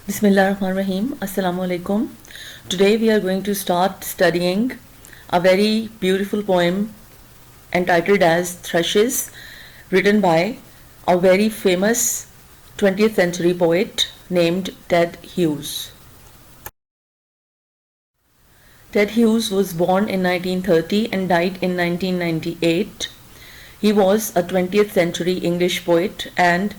Bismillahirrahmanirrahim. Assalamu alaikum. Today we are going to start studying a very beautiful poem entitled as Thrushes, written by a very famous 20th century poet named Ted Hughes. Ted Hughes was born in 1930 and died in 1998. He was a 20th century English poet and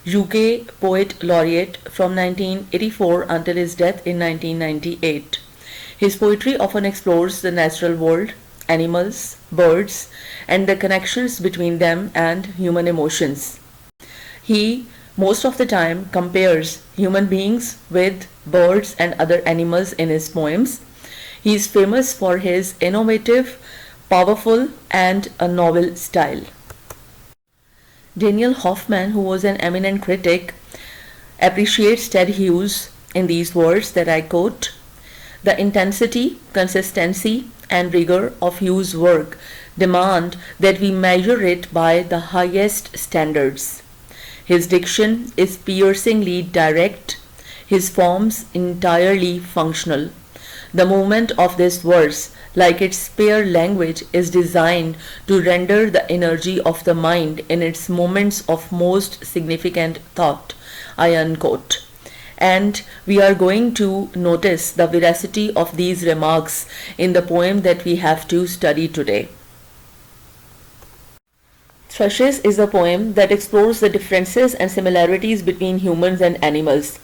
UK Poet Laureate from 1984 until his death in 1998. His poetry often explores the natural world, animals, birds, and the connections between them and human emotions. He most of the time compares human beings with birds and other animals in his poems. He is famous for his innovative, powerful, and a novel style. Daniel Hoffman, who was an eminent critic, appreciates Ted Hughes in these words that I quote: "The intensity, consistency, and rigor of Hughes' work demand that we measure it by the highest standards. His diction is piercingly direct, his forms entirely functional. The movement of this verse, like its spare language, is designed to render the energy of the mind in its moments of most significant thought." I unquote. And we are going to notice the veracity of these remarks in the poem that we have to study today. Thrushes is a poem that explores the differences and similarities between humans and animals.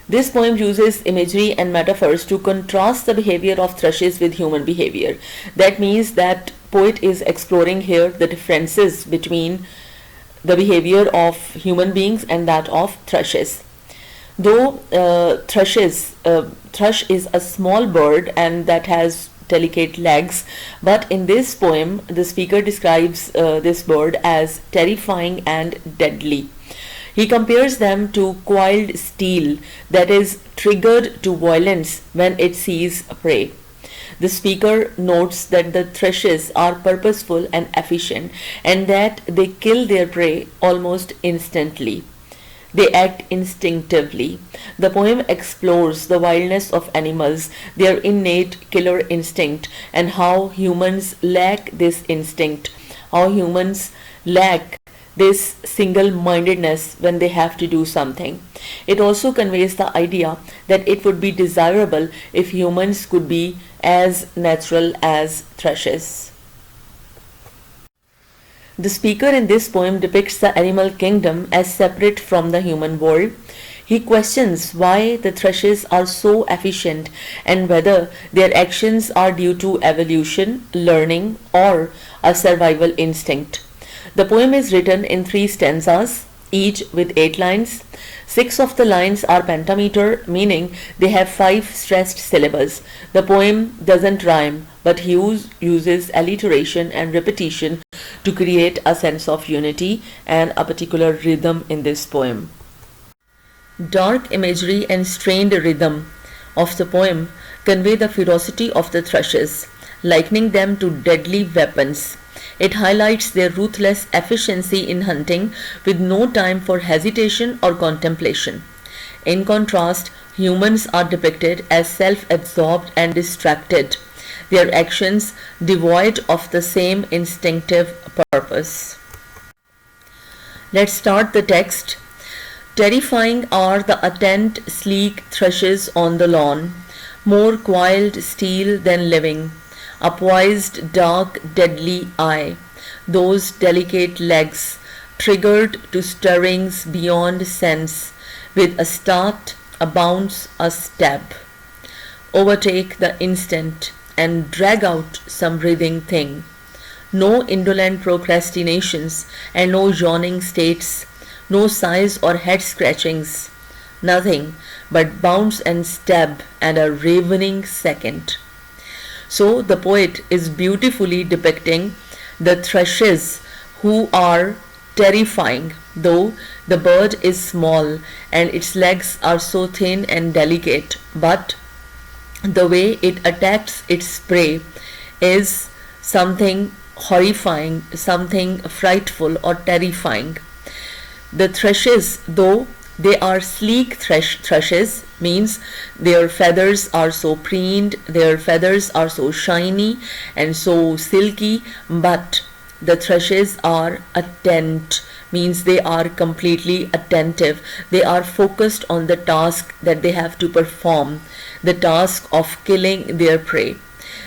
This poem uses imagery and metaphors to contrast the behavior of thrushes with human behavior. That means that poet is exploring here the differences between the behavior of human beings and that of thrushes. Though thrush is a small bird and that has delicate legs, but in this poem the speaker describes this bird as terrifying and deadly. He compares them to coiled steel that is triggered to violence when it sees prey. The speaker notes that the thrushes are purposeful and efficient and that they kill their prey almost instantly. They act instinctively. The poem explores the wildness of animals, their innate killer instinct, and how humans lack this instinct, how humans lack this single-mindedness when they have to do something. It also conveys the idea that it would be desirable if humans could be as natural as thrushes. The speaker in this poem depicts the animal kingdom as separate from the human world. He questions why the thrushes are so efficient and whether their actions are due to evolution, learning, or a survival instinct. The poem is written in 3 stanzas, each with 8 lines. 6 of the lines are pentameter, meaning they have 5 stressed syllables. The poem doesn't rhyme, but Hughes uses alliteration and repetition to create a sense of unity and a particular rhythm in this poem. Dark imagery and strained rhythm of the poem convey the ferocity of the thrushes, likening them to deadly weapons. It highlights their ruthless efficiency in hunting with no time for hesitation or contemplation. In contrast, humans are depicted as self-absorbed and distracted, their actions devoid of the same instinctive purpose. Let's start the text. Terrifying are the attent, sleek thrushes on the lawn, more coiled steel than living. A poised, dark, deadly eye, those delicate legs, triggered to stirrings beyond sense, with a start, a bounce, a stab. Overtake the instant and drag out some breathing thing. No indolent procrastinations and no yawning states, no sighs or head scratchings, nothing but bounce and stab and a ravening second. So the poet is beautifully depicting the thrushes who are terrifying, though the bird is small and its legs are so thin and delicate, but the way it attacks its prey is something horrifying, something frightful or terrifying. The thrushes, though They are sleek thrushes, means their feathers are so preened, their feathers are so shiny and so silky, but the thrushes are attent, means they are completely attentive. They are focused on the task that they have to perform, the task of killing their prey.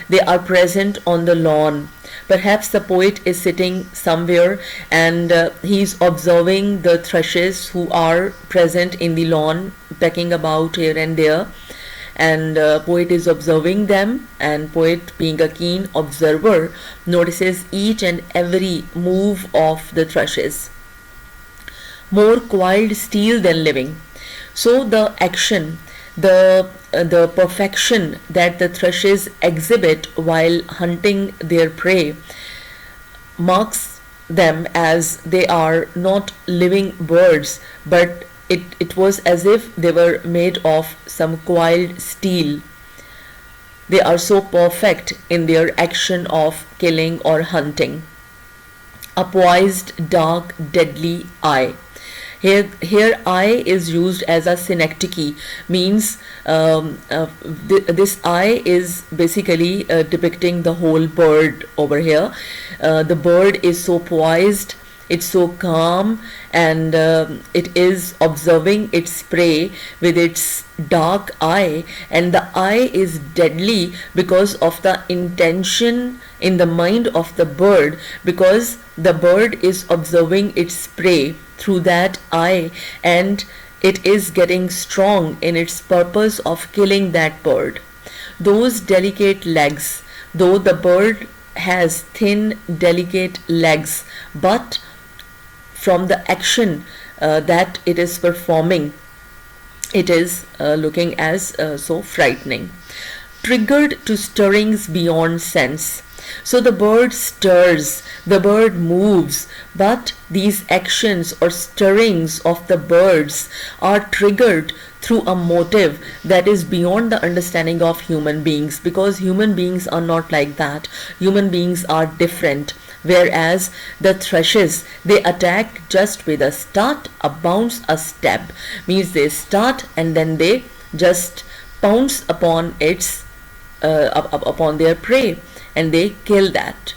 They are present on the lawn. Perhaps the poet is sitting somewhere and he's observing the thrushes who are present in the lawn, pecking about here and there. And poet is observing them, and poet, being a keen observer, notices each and every move of the thrushes. More coiled steel than living. So the action, the perfection that the thrushes exhibit while hunting their prey marks them as they are not living birds, but it was as if they were made of some coiled steel. They are so perfect in their action of killing or hunting. A poised, dark, deadly eye. Here eye is used as a synecdoche, means this eye is basically depicting the whole bird over here. The bird is so poised, it's so calm, and it is observing its prey with its dark eye, and the eye is deadly because of the intention in the mind of the bird, because the bird is observing its prey through that eye, and it is getting strong in its purpose of killing that bird. Those delicate legs, though the bird has thin, delicate legs, but from the action that it is performing, it is looking as so frightening. Triggered to stirrings beyond sense. So the bird stirs, the bird moves, but these actions or stirrings of the birds are triggered through a motive that is beyond the understanding of human beings, because human beings are not like that. Human beings are different. Whereas the thrushes, they attack just with a start, a bounce, a step. Means they start and then they just pounce upon its upon their prey, and they kill that.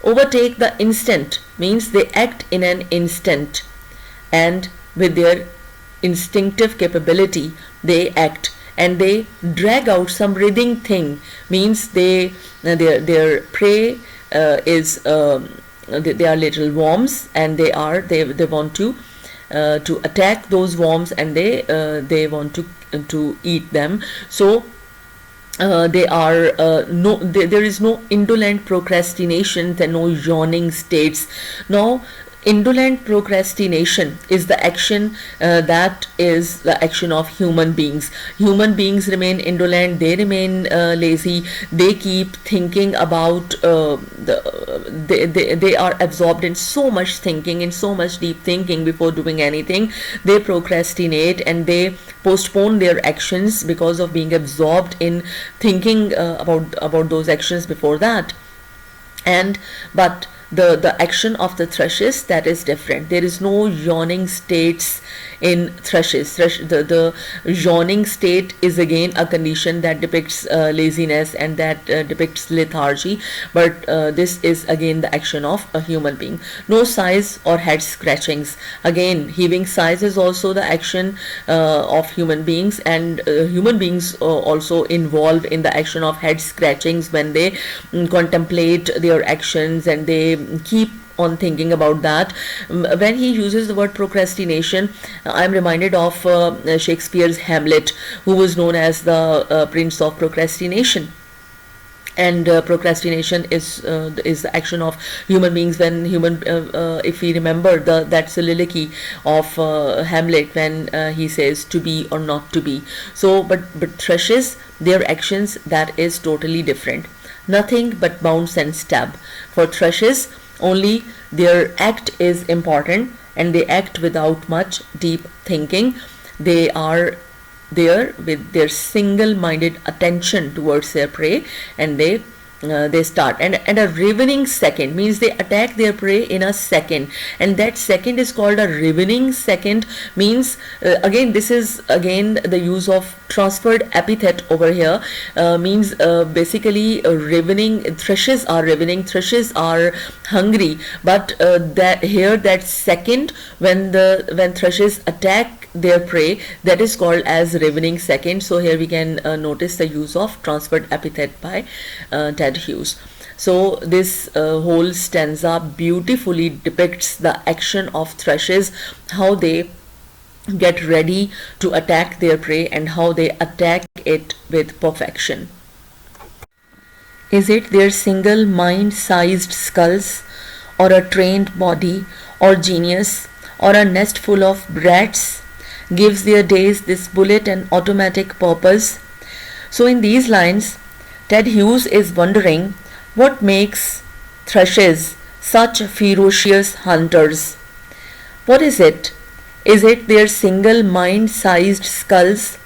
Overtake the instant, means they act in an instant, and with their instinctive capability they act, and they drag out some writhing thing, means their prey is they are little worms, and they want to attack those worms, and they want to eat them. So there is no indolent procrastination and no yawning states. Now indolent procrastination is the action that is the action of human beings. Human beings remain indolent, they remain lazy, they keep thinking about they are absorbed in so much thinking, in so much deep thinking before doing anything. They procrastinate and they postpone their actions because of being absorbed in thinking about those actions before that. And but the action of the thrushes, that is different. There is no yawning states in thrushes. The yawning state is again a condition that depicts laziness and that depicts lethargy, but this is again the action of a human being. No sighs or head scratchings. Again, heaving sighs is also the action of human beings, and human beings also involved in the action of head scratchings when they contemplate their actions and they keep on thinking about that. When he uses the word procrastination, I'm reminded of Shakespeare's Hamlet, who was known as the prince of procrastination. And procrastination is the action of human beings. When if we remember that soliloquy of Hamlet, when he says to be or not to be. So but thrushes, their actions, that is totally different. Nothing but bounce and stab. For thrushes, only their act is important, and they act without much deep thinking. They are there with their single-minded attention towards their prey, and they they start, and a ravening second means they attack their prey in a second, and that second is called a ravening second. Means again, this is again the use of transferred epithet over here. Means basically ravening, thrushes are ravening, thrushes are hungry, but that here, that second when thrushes attack their prey, that is called as ravening second. So here we can notice the use of transferred epithet by Ted Hughes. So this whole stanza beautifully depicts the action of thrushes, how they get ready to attack their prey and how they attack it with perfection. Is it their single mind-sized skulls, or a trained body, or genius, or a nest full of brats gives their days this bullet and automatic purpose? So in these lines, Ted Hughes is wondering what makes thrushes such ferocious hunters. What is it? Is it their single mind-sized skulls?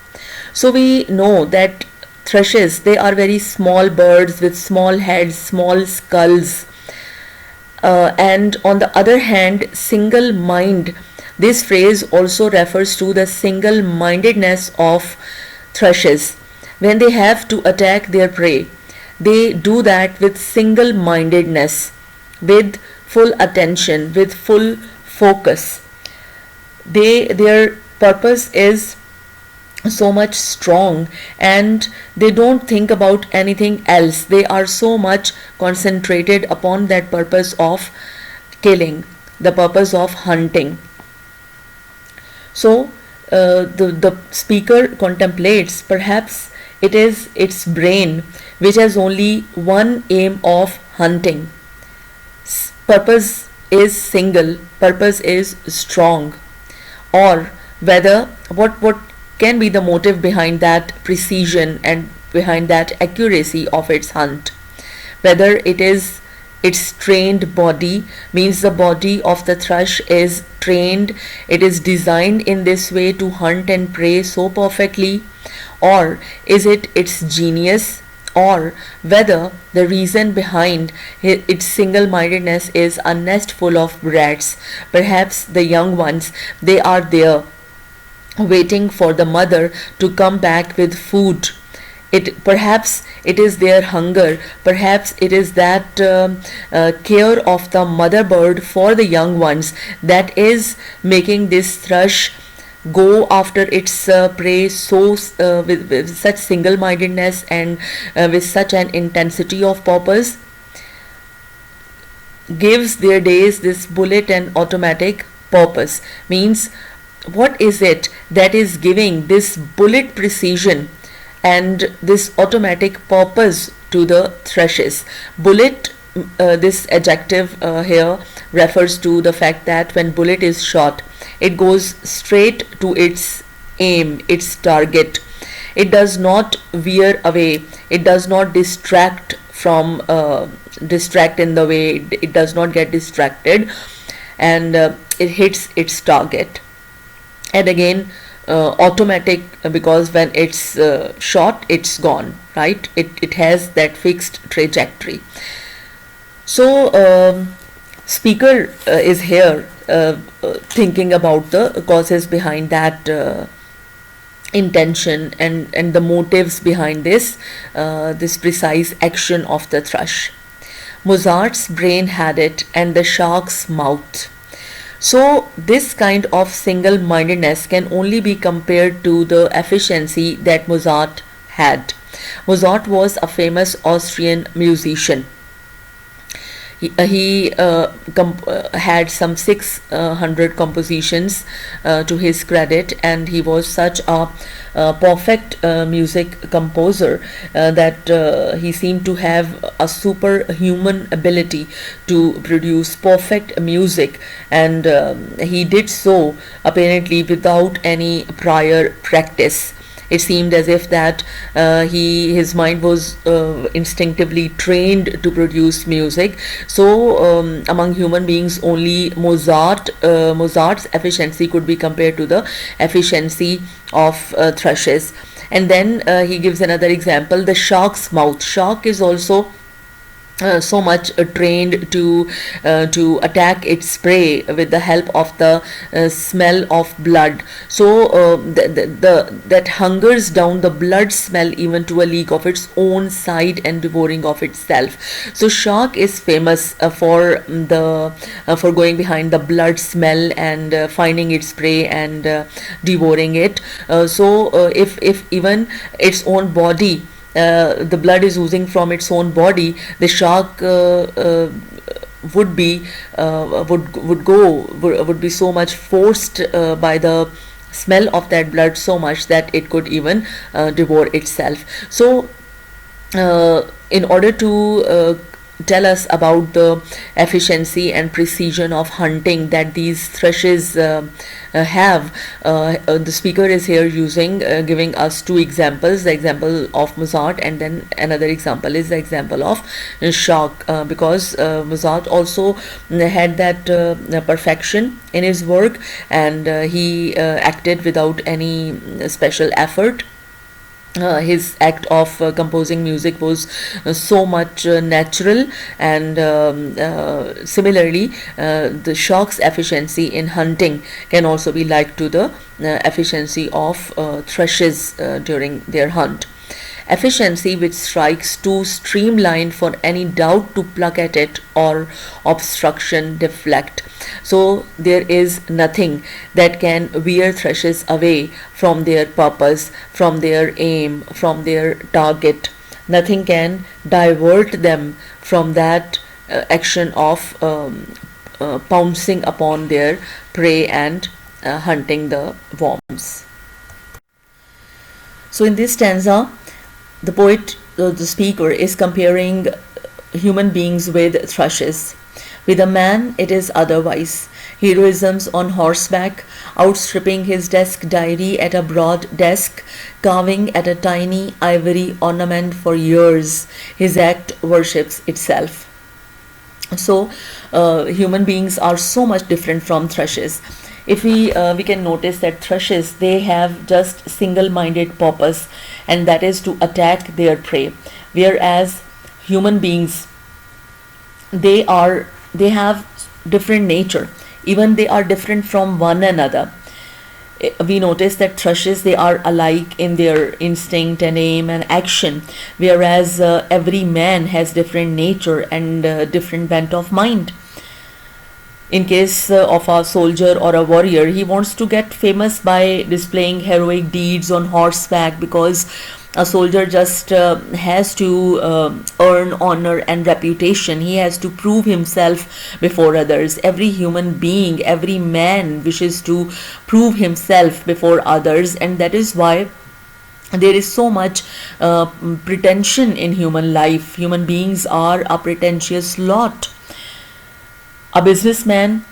So we know that thrushes, they are very small birds with small heads, small skulls. And on the other hand, single mind, this phrase also refers to the single-mindedness of thrushes. When they have to attack their prey, they do that with single-mindedness, with full attention, with full focus. Their purpose is so much strong, and they don't think about anything else. They are so much concentrated upon that purpose of killing, the purpose of hunting. So the speaker contemplates, perhaps it is its brain which has only one aim of hunting. Purpose is single, purpose is strong. Or whether what can be the motive behind that precision and behind that accuracy of its hunt. Whether it is its trained body, means the body of the thrush is trained, it is designed in this way to hunt and prey so perfectly, or is it its genius, or whether the reason behind its single-mindedness is a nest full of brats. Perhaps the young ones, they are there waiting for the mother to come back with food. Perhaps it is their hunger, perhaps it is that care of the mother bird for the young ones that is making this thrush go after its prey so with such single-mindedness and with such an intensity of purpose, gives their days this bullet and automatic purpose. Means what is it that is giving this bullet precision and this automatic purpose to the thrushes? Bullet, this adjective here refers to the fact that when bullet is shot, it goes straight to its aim, its target. It does not veer away, it does not distract from distract in the way, it does not get distracted, and it hits its target. And again, automatic, because when it's shot, it's gone, right? It has that fixed trajectory. So speaker is here thinking about the causes behind that intention and the motives behind this precise action of the thrush. Mozart's brain had it, and the shark's mouth. So this kind of single-mindedness can only be compared to the efficiency that Mozart had. Mozart was a famous Austrian musician. He had some 600 compositions to his credit, and he was such a perfect music composer that he seemed to have a superhuman ability to produce perfect music, and he did so apparently without any prior practice. It seemed as if that his mind was instinctively trained to produce music. So among human beings, only Mozart's efficiency could be compared to the efficiency of thrushes. And then he gives another example, the shark's mouth. Shark is also so much trained to attack its prey with the help of the smell of blood. So that hungers down the blood smell even to a leak of its own side and devouring of itself. So shark is famous for going behind the blood smell and finding its prey and devouring it. If even its own body, the blood is oozing from its own body, the shark would be would be so much forced by the smell of that blood so much that it could even devour itself. So in order to tell us about the efficiency and precision of hunting that these thrushes have, the speaker is here using giving us two examples, the example of Mozart and then another example is the example of shark, because Mozart also had that perfection in his work, and he acted without any special effort. His act of composing music was so much natural, and similarly the shark's efficiency in hunting can also be like to the efficiency of thrushes during their hunt. Efficiency which strikes too streamlined for any doubt to pluck at it or obstruction deflect. So there is nothing that can veer thrushes away from their purpose, from their aim, from their target. Nothing can divert them from that action of pouncing upon their prey and hunting the worms. So in this stanza, the poet, the speaker, is comparing human beings with thrushes. With a man, it is otherwise. Heroisms on horseback, outstripping his desk diary at a broad desk, carving at a tiny ivory ornament for years. His act worships itself. So, human beings are so much different from thrushes. If we can notice that thrushes, they have just single-minded purpose, and that is to attack their prey, whereas human beings, they have different nature, even they are different from one another. We notice that thrushes, they are alike in their instinct and aim and action, whereas every man has different nature and different bent of mind. In case of a soldier or a warrior, he wants to get famous by displaying heroic deeds on horseback, because a soldier just has to earn honor and reputation. He has to prove himself before others. Every human being, every man wishes to prove himself before others, and that is why there is so much pretension in human life. Human beings are a pretentious lot. A businessman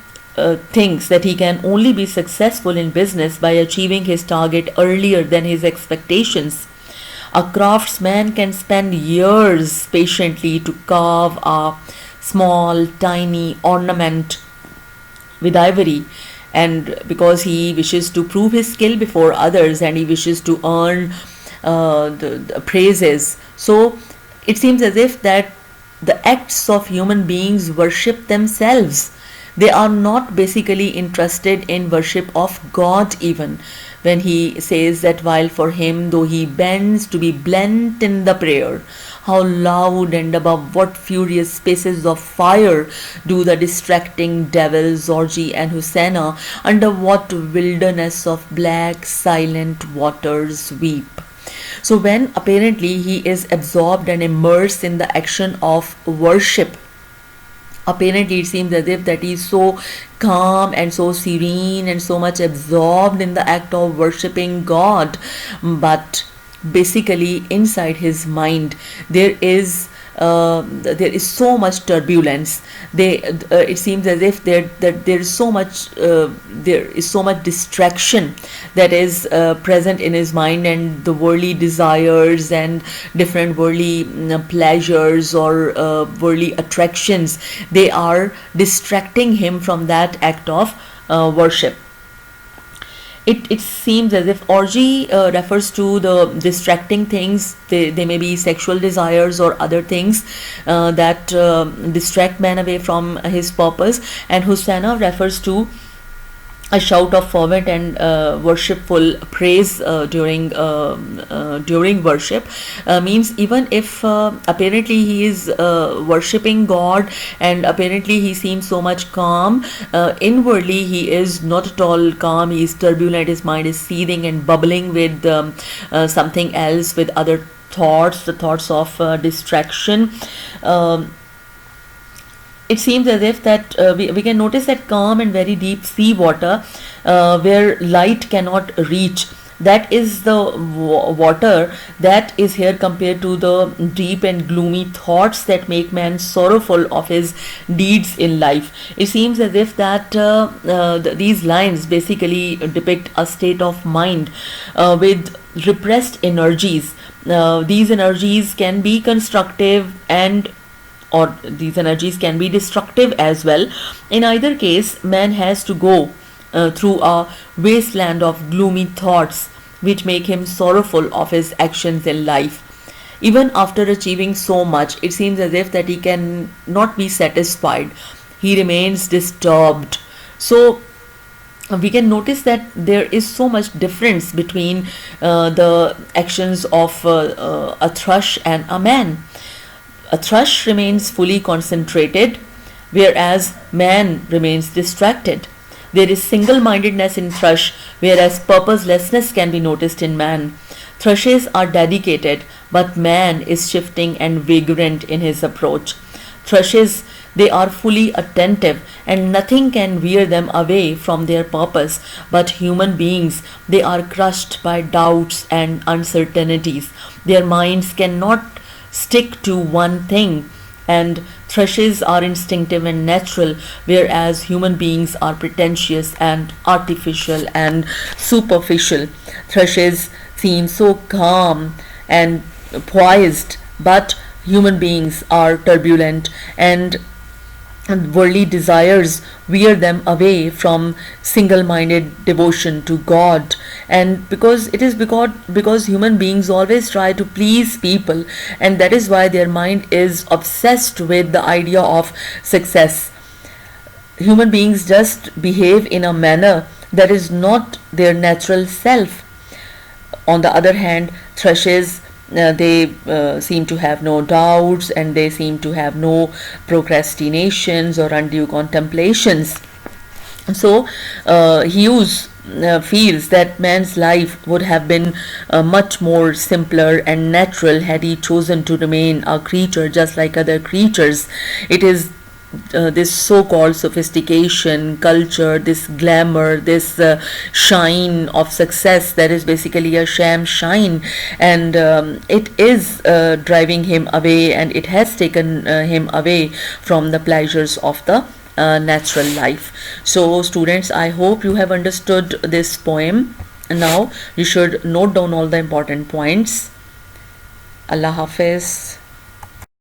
thinks that he can only be successful in business by achieving his target earlier than his expectations. A craftsman can spend years patiently to carve a small, tiny ornament with ivory, and because he wishes to prove his skill before others and he wishes to earn the praises. So it seems as if that the acts of human beings worship themselves. They are not basically interested in worship of God, even when he says that while for him though he bends to be blent in the prayer, how loud and above what furious spaces of fire do the distracting devils Orgy and Hosanna, under what wilderness of black silent waters weep. So when apparently he is absorbed and immersed in the action of worship, apparently it seems as if that he is so calm and so serene and so much absorbed in the act of worshipping God, but basically inside his mind there is so much turbulence. It seems as if there is so much distraction that is present in his mind, and the worldly desires and different worldly pleasures or worldly attractions, they are distracting him from that act of worship. it seems as if orgy refers to the distracting things. They may be sexual desires or other things that distract man away from his purpose, and Hosanna refers to a shout of fervent and worshipful praise during worship. Means even if apparently he is worshipping God, and apparently he seems so much calm, inwardly he is not at all calm. He is turbulent. His mind is seething and bubbling with something else, with other thoughts, the thoughts of distraction. um, it seems as if that we can notice that calm and very deep sea water, where light cannot reach, that is the water that is here compared to the deep and gloomy thoughts that make man sorrowful of his deeds in life. It seems as if that these lines basically depict a state of mind with repressed energies. These energies can be constructive, and or these energies can be destructive as well. In either case, man has to go through a wasteland of gloomy thoughts which make him sorrowful of his actions in life. Even after achieving so much, it seems as if that he can not be satisfied. He remains disturbed. So we can notice that there is so much difference between the actions of a thrush and a man. A thrush remains fully concentrated, whereas man remains distracted. There is single-mindedness in thrush, whereas purposelessness can be noticed in man. Thrushes are dedicated, but man is shifting and vagrant in his approach. Thrushes, they are fully attentive, and nothing can veer them away from their purpose. But human beings, they are crushed by doubts and uncertainties. Their minds cannot stick to one thing, and thrushes are instinctive and natural, whereas human beings are pretentious and artificial and superficial. Thrushes seem so calm and poised, but human beings are turbulent, and worldly desires veer them away from single-minded devotion to God. And because human beings always try to please people, and that is why their mind is obsessed with the idea of success. Human beings just behave in a manner that is not their natural self. On the other hand, thrushes, they seem to have no doubts, and they seem to have no procrastinations or undue contemplations. So Hughes feels that man's life would have been much more simpler and natural had he chosen to remain a creature just like other creatures. It is this so-called sophistication, culture, this glamour, this shine of success that is basically a sham shine, and it is driving him away, and it has taken him away from the pleasures of the natural life. So students, I hope you have understood this poem. Now you should note down all the important points. Allah Hafiz.